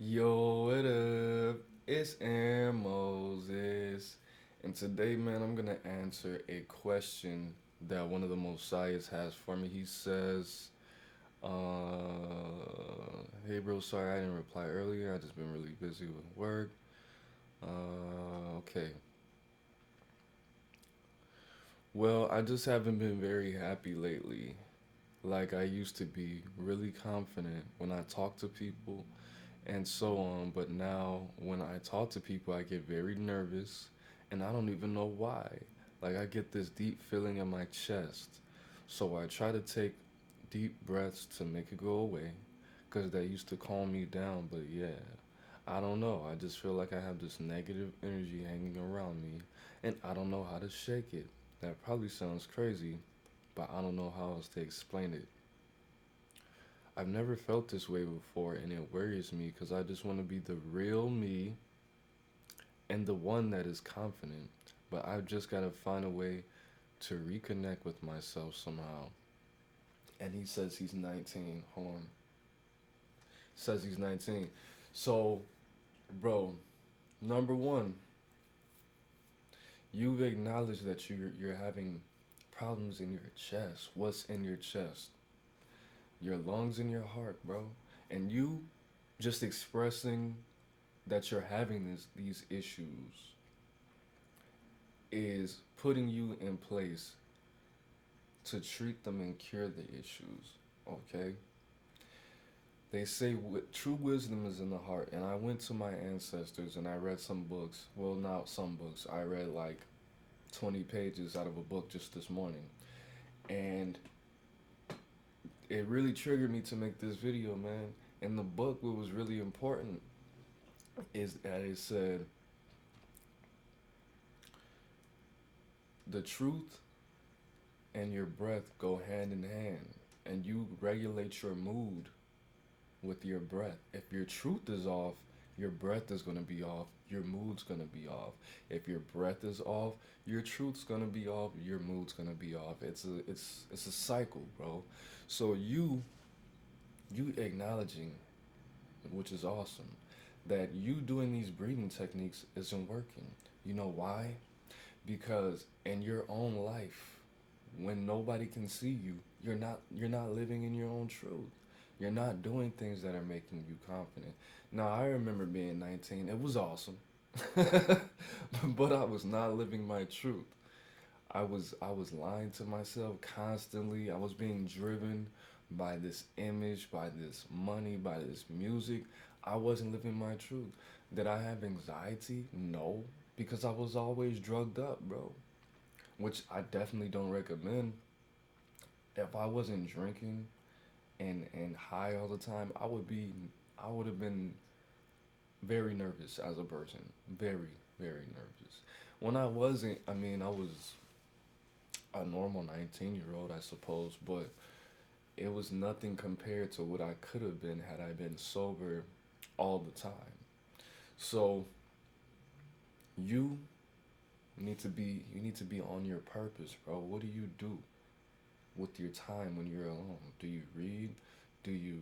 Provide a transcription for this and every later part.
Yo, what up? It's Aaron Moses. And today, man, I'm going to answer a question that one of the Mosiahs has for me. He says, hey, bro, sorry I didn't reply earlier. I just been really busy with work. Okay. Well, I just haven't been very happy lately. Like I used to be really confident when I talk to people and so on. But now, when I talk to people, I get very nervous, and I don't even know why. Like, I get this deep feeling in my chest. So I try to take deep breaths to make it go away, because that used to calm me down. But yeah, I don't know. I just feel like I have this negative energy hanging around me, and I don't know how to shake it. That probably sounds crazy, but I don't know how else to explain it. I've never felt this way before, and it worries me because I just want to be the real me and the one that is confident. But I've just got to find a way to reconnect with myself somehow. And he says he's 19. Hold on. Says he's 19. So, bro, number one, you've acknowledged that you're having problems in your chest. What's in your chest? Your lungs and your heart, bro. And you just expressing that you're having these issues is putting you in place to treat them and cure the issues. Okay? They say true wisdom is in the heart. And I went to my ancestors and I read some books. Well, not some books. I read like 20 pages out of a book just this morning. And it really triggered me to make this video, man. In the book, what was really important is that it said the truth and your breath go hand in hand, and you regulate your mood with your breath. If your truth is off, your breath is going to be off, your mood's going to be off. If your breath is off, your truth's going to be off, your mood's going to be off. It's a cycle, bro. So you acknowledging, which is awesome, that you doing these breathing techniques isn't working. You know why? Because in your own life, when nobody can see you, you're not living in your own truth. You're not doing things that are making you confident. Now, I remember being 19. It was awesome. But I was not living my truth. I was lying to myself constantly. I was being driven by this image, by this money, by this music. I wasn't living my truth. Did I have anxiety? No, because I was always drugged up, bro. Which I definitely don't recommend. If I wasn't drinking and high all the time, I would have been very nervous as a person. Very, very nervous. When I wasn't, I mean, I was a normal 19-year old, I suppose, but it was nothing compared to what I could have been had I been sober all the time. So you you need to be on your purpose, bro. What do you do with your time when you're alone? Do you read? Do you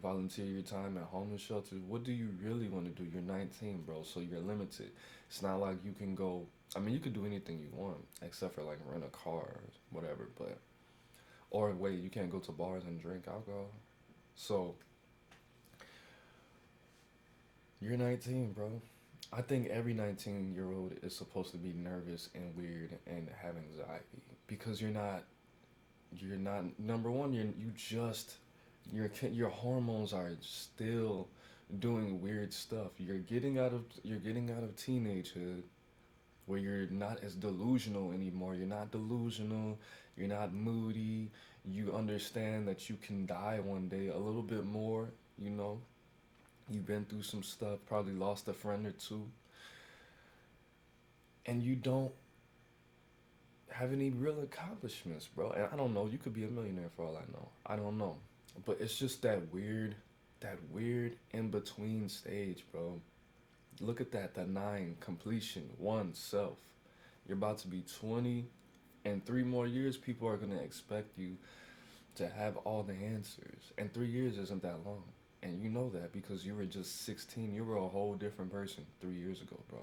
volunteer your time at homeless shelters? What do you really want to do? You're 19, bro, so you're limited. It's not like you can go. I mean, you could do anything you want except for like rent a car or whatever. But or wait, you can't go to bars and drink alcohol. So you're 19, bro. I think every 19-year-old is supposed to be nervous and weird and have anxiety because you're not number one. You just your hormones are still doing weird stuff. You're getting out of teenagehood where you're not as delusional anymore. You're not delusional. You're not moody. You understand that you can die one day a little bit more. You know, you've been through some stuff, probably lost a friend or two, and you don't have any real accomplishments, bro. And I don't know, you could be a millionaire for all I know. I don't know. But it's just that weird in between stage, bro. Look at that, the nine, completion, one, self. You're about to be 20. In 3 more years, people are going to expect you to have all the answers. And 3 years isn't that long. And you know that because you were just 16. You were a whole different person 3 years ago, bro.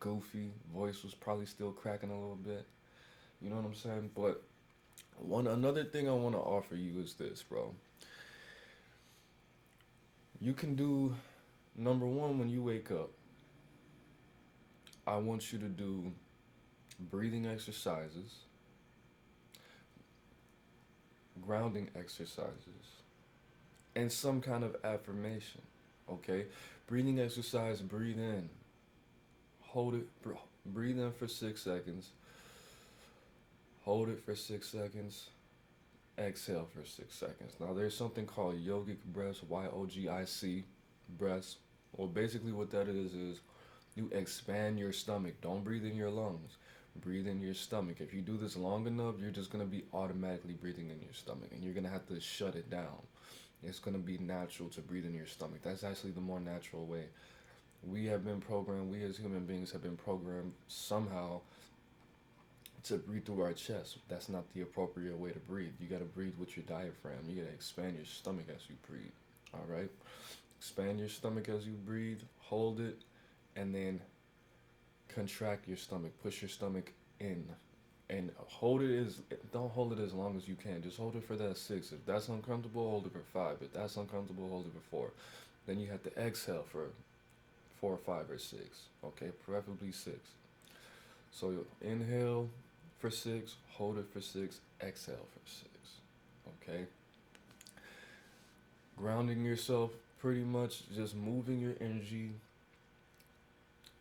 Goofy, voice was probably still cracking a little bit. You know what I'm saying? But another thing I want to offer you is this, bro. You can do number one when you wake up. I want you to do breathing exercises, grounding exercises, and some kind of affirmation. Okay? Breathing exercise, breathe in. Hold it, breathe in for 6 seconds. Hold it for 6 seconds. Exhale for 6 seconds. Now, there's something called yogic breaths, YOGIC breaths. Well, basically, what that is you expand your stomach. Don't breathe in your lungs. Breathe in your stomach. If you do this long enough, you're just going to be automatically breathing in your stomach, and you're going to have to shut it down. It's going to be natural to breathe in your stomach. That's actually the more natural way. We have been programmed, we as human beings have been programmed somehow to breathe through our chest. That's not the appropriate way to breathe. You got to breathe with your diaphragm. You got to expand your stomach as you breathe. All right? Expand your stomach as you breathe. Hold it. And then contract your stomach. Push your stomach in. And hold it as, don't hold it as long as you can. Just hold it for that 6. If that's uncomfortable, hold it for 5. If that's uncomfortable, hold it for 4. Then you have to exhale for 4, 5, or 6. Okay? Preferably 6. So you'll inhale for 6, hold it for 6, exhale for 6. Okay? Grounding yourself, pretty much just moving your energy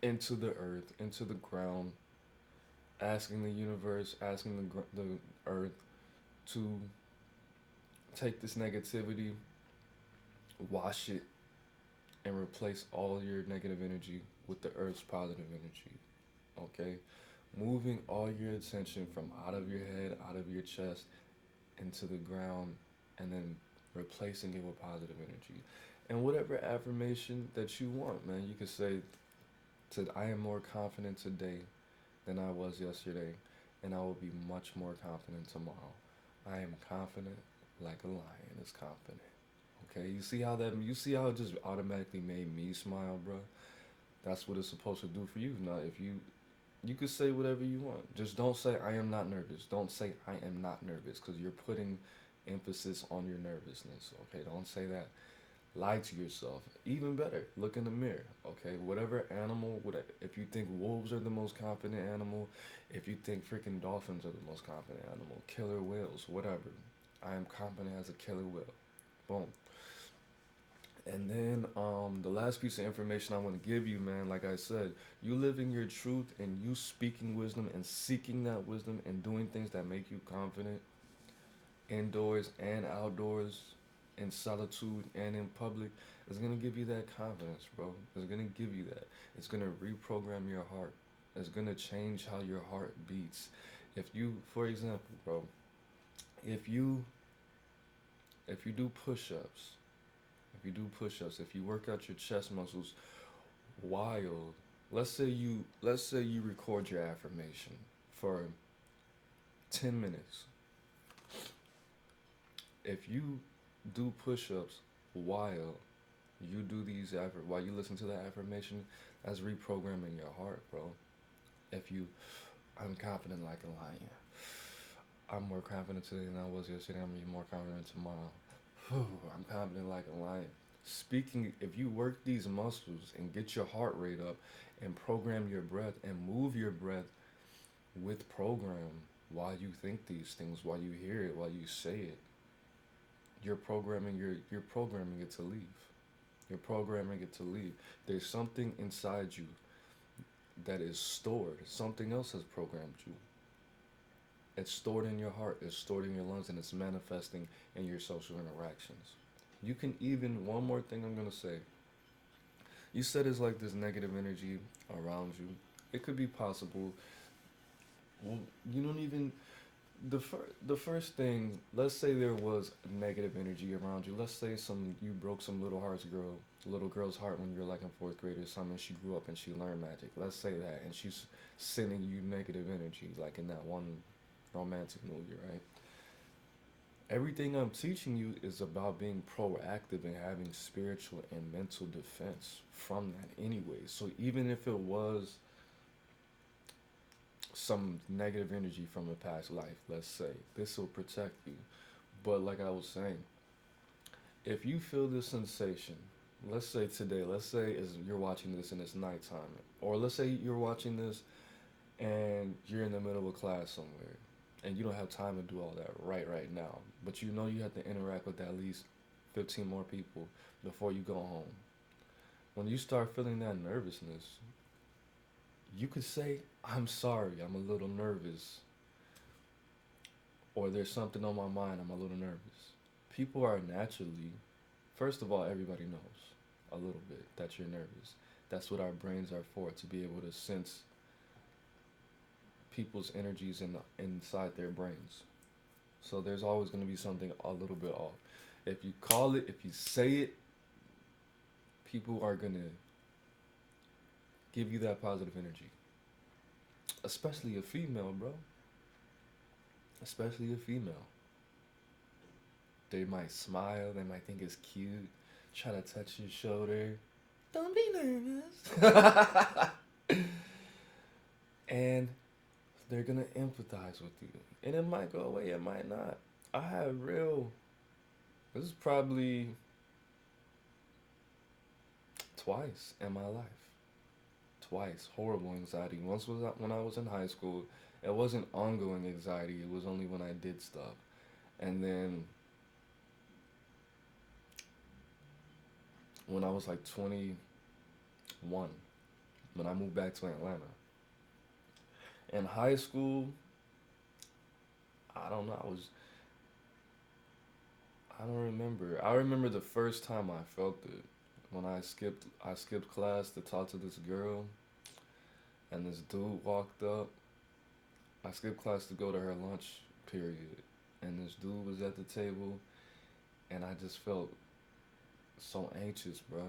into the earth, into the ground, asking the universe, asking the earth to take this negativity, wash it, and replace all your negative energy with the earth's positive energy. Okay? Moving all your attention from out of your head, out of your chest, into the ground, and then replacing it with positive energy. And whatever affirmation that you want, man, you could say, I am more confident today than I was yesterday, and I will be much more confident tomorrow. I am confident like a lion is confident. Okay, you see how it just automatically made me smile, bro? That's what it's supposed to do for you. Now, if you could say whatever you want. Just don't say I am not nervous. Don't say I am not nervous because you're putting emphasis on your nervousness. Okay, don't say that. Lie to yourself. Even better, look in the mirror. Okay, whatever animal, if you think wolves are the most confident animal, if you think freaking dolphins are the most confident animal, killer whales, whatever. I am confident as a killer whale. Boom. And then the last piece of information I want to give you, man, like I said, you living your truth and you speaking wisdom and seeking that wisdom and doing things that make you confident indoors and outdoors, in solitude and in public, is going to give you that confidence, bro. It's going to give you that. It's going to reprogram your heart. It's going to change how your heart beats. If you, for example, bro, if you do push-ups, if you work out your chest muscles while, let's say you record your affirmation for 10 minutes. If you do push-ups while while you listen to that affirmation, that's reprogramming your heart, bro. I'm confident like a lion. I'm more confident today than I was yesterday. I'm even more confident tomorrow. I'm confident like a lion. Speaking, if you work these muscles and get your heart rate up and program your breath and move your breath with program while you think these things, while you hear it, while you say it, you're programming it to leave. You're programming it to leave. There's something inside you that is stored. Something else has programmed you. It's stored in your heart, it's stored in your lungs, and it's manifesting in your social interactions. You can even, one more thing I'm going to say. You said it's like this negative energy around you. It could be possible. Well, you don't even, the first thing, let's say there was negative energy around you. Let's say you broke some little girl's heart when you were like in 4th grade or something. She grew up and she learned magic. Let's say that, and she's sending you negative energy, like in that one romantic movie, right? Everything I'm teaching you is about being proactive and having spiritual and mental defense from that anyway. So even if it was some negative energy from a past life, let's say, this will protect you. But like I was saying, if you feel this sensation, let's say today, let's say is you're watching this and it's nighttime, or let's say you're watching this and you're in the middle of class somewhere, and you don't have time to do all that right now, but you know you have to interact with at least 15 more people before you go home. When you start feeling that nervousness, you could say, I'm sorry, I'm a little nervous, or there's something on my mind, I'm a little nervous. People are naturally, first of all, everybody knows a little bit that you're nervous. That's what our brains are for, to be able to sense people's energies inside their brains. So there's always going to be something a little bit off. If you call it, if you say it, people are going to give you that positive energy. Especially a female, bro. Especially a female. They might smile, they might think it's cute, try to touch your shoulder. Don't be nervous. And they're gonna empathize with you. And it might go away, it might not. I had real, this is probably twice in my life. Twice. Horrible anxiety. Once was when I was in high school. It wasn't ongoing anxiety, it was only when I did stuff. And then when I was like 21, when I moved back to Atlanta. In high school, I don't know, I don't remember. I remember the first time I felt it when I skipped class to talk to this girl, and this dude walked up. I skipped class to go to her lunch period, and this dude was at the table, and I just felt so anxious, bro,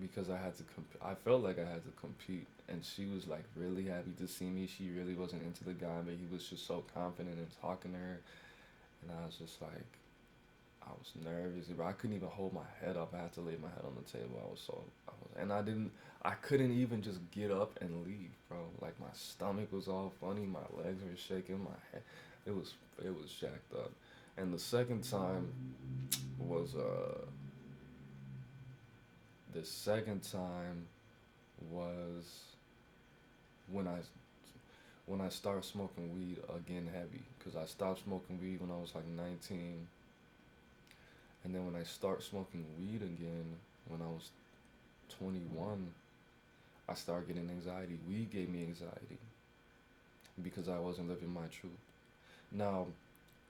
because I felt like I had to compete, and she was like really happy to see me. She really wasn't into the guy, but he was just so confident in talking to her, and I was just like, I was nervous, bro. I couldn't even hold my head up. I had to lay my head on the table. And I couldn't even just get up and leave, bro. Like my stomach was all funny, my legs were shaking, my head, it was jacked up. And the second time was when I started smoking weed again heavy, because I stopped smoking weed when I was like 19, and then when I started smoking weed again when I was 21, I started getting anxiety. Weed gave me anxiety because I wasn't living my truth. Now,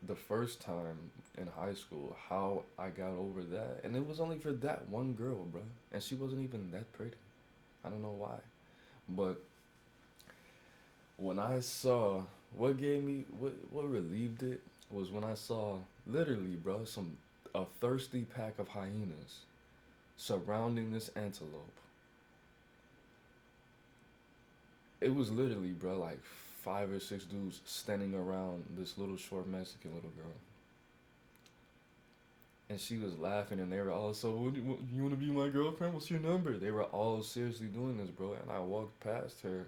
the first time in high school, how I got over that, and it was only for that one girl, bro, and she wasn't even that pretty. I don't know why, but when I saw what relieved it was when I saw literally, bro, a thirsty pack of hyenas surrounding this antelope. It was literally, bro, like 5 or 6 dudes standing around this little short Mexican little girl. And she was laughing, and they were all, so, you want to be my girlfriend? What's your number? They were all seriously doing this, bro. And I walked past her,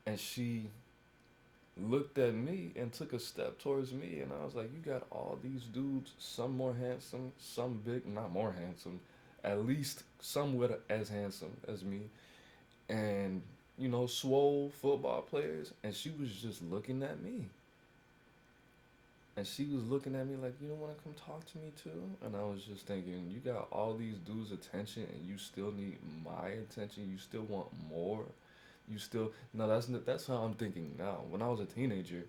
and she looked at me and took a step towards me, and I was like, you got all these dudes, some more handsome, some big, not more handsome, at least somewhat as handsome as me, and swole football players, and she was just looking at me. And she was looking at me like, you don't want to come talk to me too? And I was just thinking, you got all these dudes' attention and you still need my attention. You still want more. No, that's how I'm thinking now. When I was a teenager,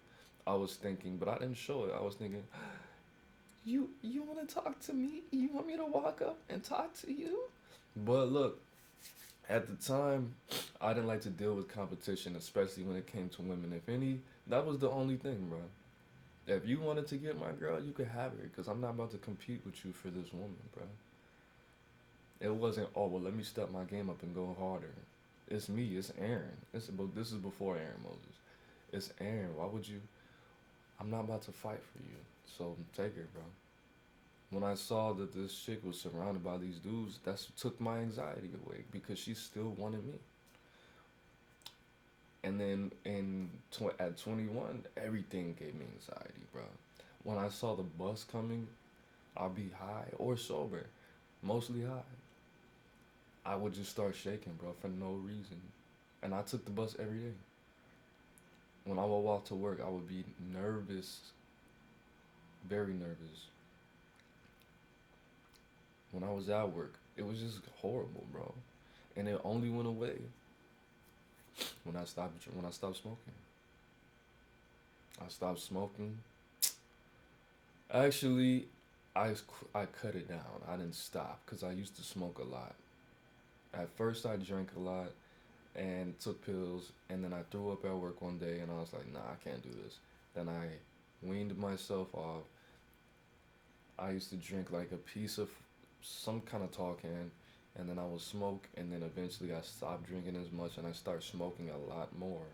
I was thinking, but I didn't show it. I was thinking, you want to talk to me? You want me to walk up and talk to you? But look, at the time, I didn't like to deal with competition, especially when it came to women. If any, that was the only thing, bro. If you wanted to get my girl, you could have her, because I'm not about to compete with you for this woman, bro. It wasn't, oh, well, let me step my game up and go harder. It's me, it's Aaron. This is before Aaron Moses. It's Aaron. Why would you? I'm not about to fight for you. So take it, bro. When I saw that this chick was surrounded by these dudes, that's took my anxiety away because she still wanted me. And then at 21, everything gave me anxiety, bro. When I saw the bus coming, I'll be high or sober, mostly high. I would just start shaking, bro, for no reason. And I took the bus every day. When I would walk to work, I would be nervous, very nervous. When I was at work, it was just horrible, bro. And it only went away when I stopped smoking. I stopped smoking. Actually, I cut it down. I didn't stop because I used to smoke a lot. At first, I drank a lot and took pills, and then I threw up at work one day, and I was like, nah, I can't do this. Then I weaned myself off. I used to drink like a piece of some kind of tall can, and then I would smoke, and then eventually I stopped drinking as much, and I started smoking a lot more.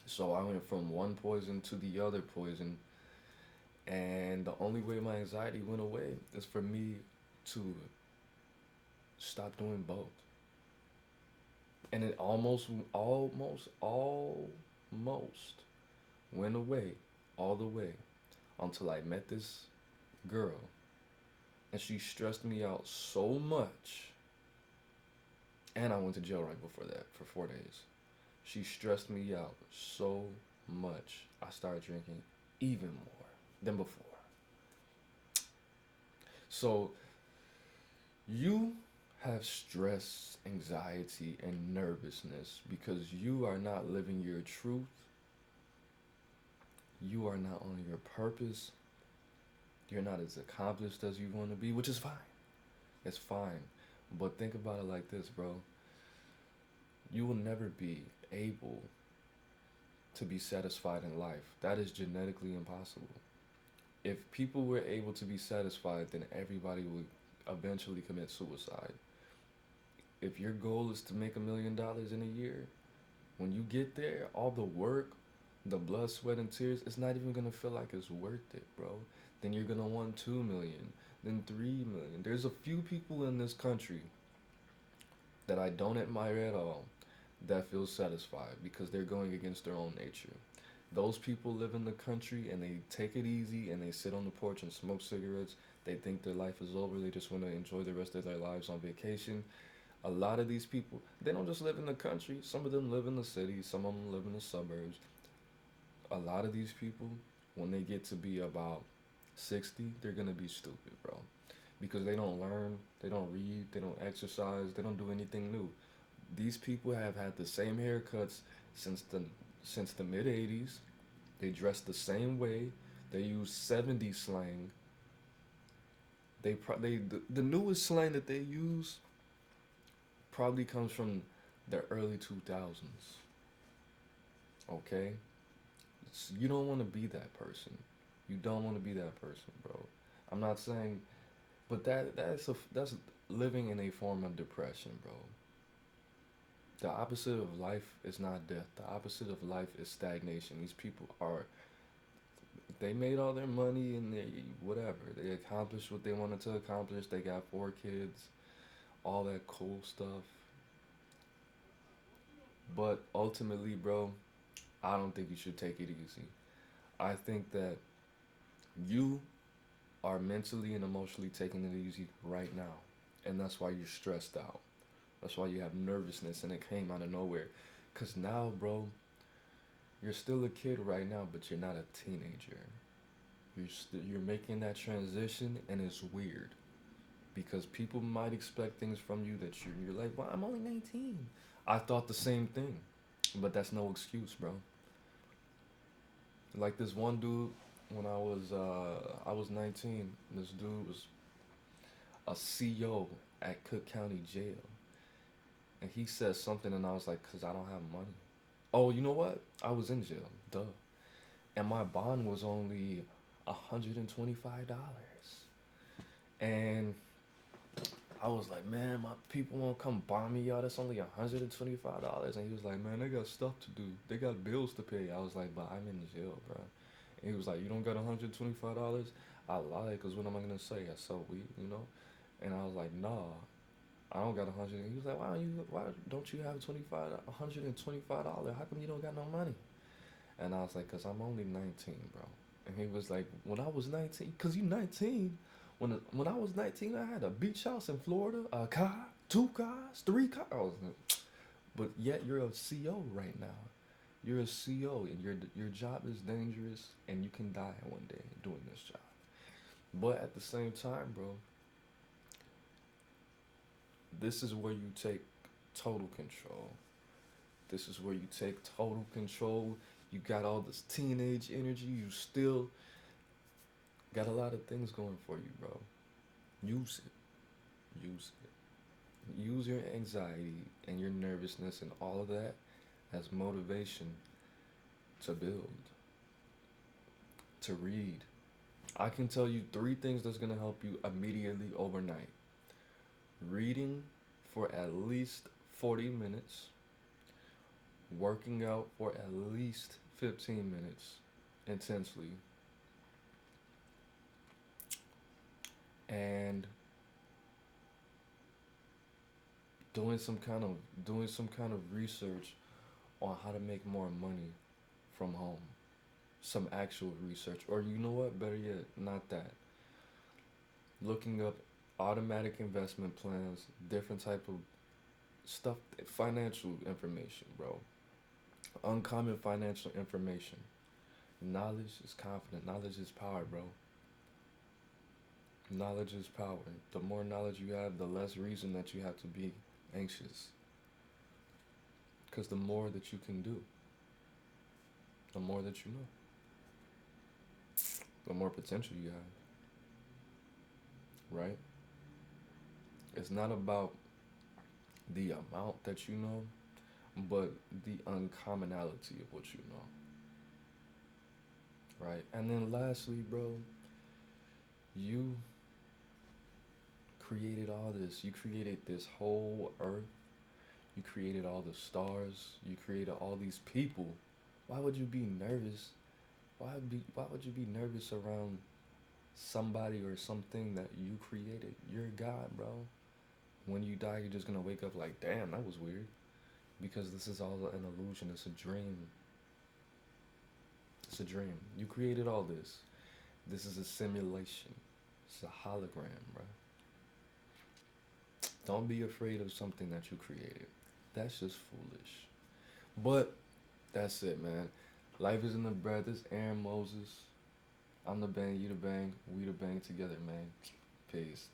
So I went from one poison to the other poison, and the only way my anxiety went away is for me to stop doing both. And it almost went away all the way until I met this girl, and she stressed me out so much. And I went to jail right before that for 4 days. She stressed me out so much. I started drinking even more than before. So you have stress, anxiety, and nervousness because you are not living your truth. You are not on your purpose. You're not as accomplished as you want to be, which is fine. It's fine. But think about it like this, bro. You will never be able to be satisfied in life. That is genetically impossible. If people were able to be satisfied, then everybody would eventually commit suicide. If your goal is to make $1 million in a year, when you get there, all the work, the blood, sweat, and tears, it's not even gonna feel like it's worth it, bro. Then you're gonna want 2 million, then 3 million. There's a few people in this country that I don't admire at all that feel satisfied because they're going against their own nature. Those people live in the country and they take it easy and they sit on the porch and smoke cigarettes. They think their life is over. They just want to enjoy the rest of their lives on vacation. A lot of these people, they don't just live in the country. Some of them live in the city. Some of them live in the suburbs. A lot of these people, when they get to be about 60, they're going to be stupid, bro. Because they don't learn, they don't read, they don't exercise, they don't do anything new. These people have had the same haircuts since the mid 80s. They dress the same way. They use 70s slang. The newest slang that they use probably comes from the early 2000s. Okay? You don't want to be that person. You don't want to be that person, bro. I'm not saying, but that's living in a form of depression, bro. The opposite of life is not death. The opposite of life is stagnation. These people they made all their money and they whatever. They accomplished what they wanted to accomplish. They got 4 kids, all that cool stuff. But ultimately, bro, I don't think you should take it easy. I think that you are mentally and emotionally taking it easy right now. And that's why you're stressed out. That's why you have nervousness and it came out of nowhere. Because now, bro, you're still a kid right now, but you're not a teenager. You're making that transition and it's weird. Because people might expect things from you that you're like, well, I'm only 19. I thought the same thing. But that's no excuse, bro. Like this one dude, when I was 19, this dude was a CO at Cook County Jail. And he said something and I was like, cause I don't have money. Oh, you know what? I was in jail, duh. And my bond was only $125. And I was like, man, my people won't come bomb me, y'all. That's only $125. And he was like, man, they got stuff to do. They got bills to pay. I was like, but I'm in jail, bro. He was like, "You don't got $125?" I lied, because what am I gonna say? I sell weed, you know. And I was like, "Nah, I don't got 100." He was like, Why don't you have $125? How come you don't got no money?" And I was like, "Cause I'm only 19, bro." And he was like, "When I was 19, cause you 19. When I was 19, I had a beach house in Florida, a car, two cars, three cars." I was like, but yet you're a CO right now. You're a CO, and your job is dangerous, and you can die one day doing this job. But at the same time, bro, this is where you take total control. This is where you take total control. You got all this teenage energy. You still got a lot of things going for you, bro. Use it. Use it. Use your anxiety and your nervousness and all of that as motivation to build, to read. I can tell you three things that's going to help you immediately overnight: reading for at least 40 minutes, working out for at least 15 minutes intensely, and doing some kind of research on how to make more money from home. Some actual research, or you know what, better yet, not that. Looking up automatic investment plans, different type of stuff, financial information, bro. Uncommon financial information. Knowledge is confident. Knowledge is power, bro. Knowledge is power. The more knowledge you have, the less reason that you have to be anxious. Because the more that you can do, the more that you know, the more potential you have, right? It's not about the amount that you know, but the uncommonality of what you know, right? And then lastly, bro, you created all this. You created this whole earth. You created all the stars. You created all these people. Why would you be nervous? Why would you be nervous around somebody or something that you created? You're God, bro. When you die, you're just gonna wake up like, damn, that was weird. Because this is all an illusion. It's a dream. It's a dream. You created all this. This is a simulation. It's a hologram, bro. Don't be afraid of something that you created. That's just foolish. But that's it, man. Life is in the breath. It's Aaron Moses. I'm the bang, you the bang, we the bang together, man. Peace.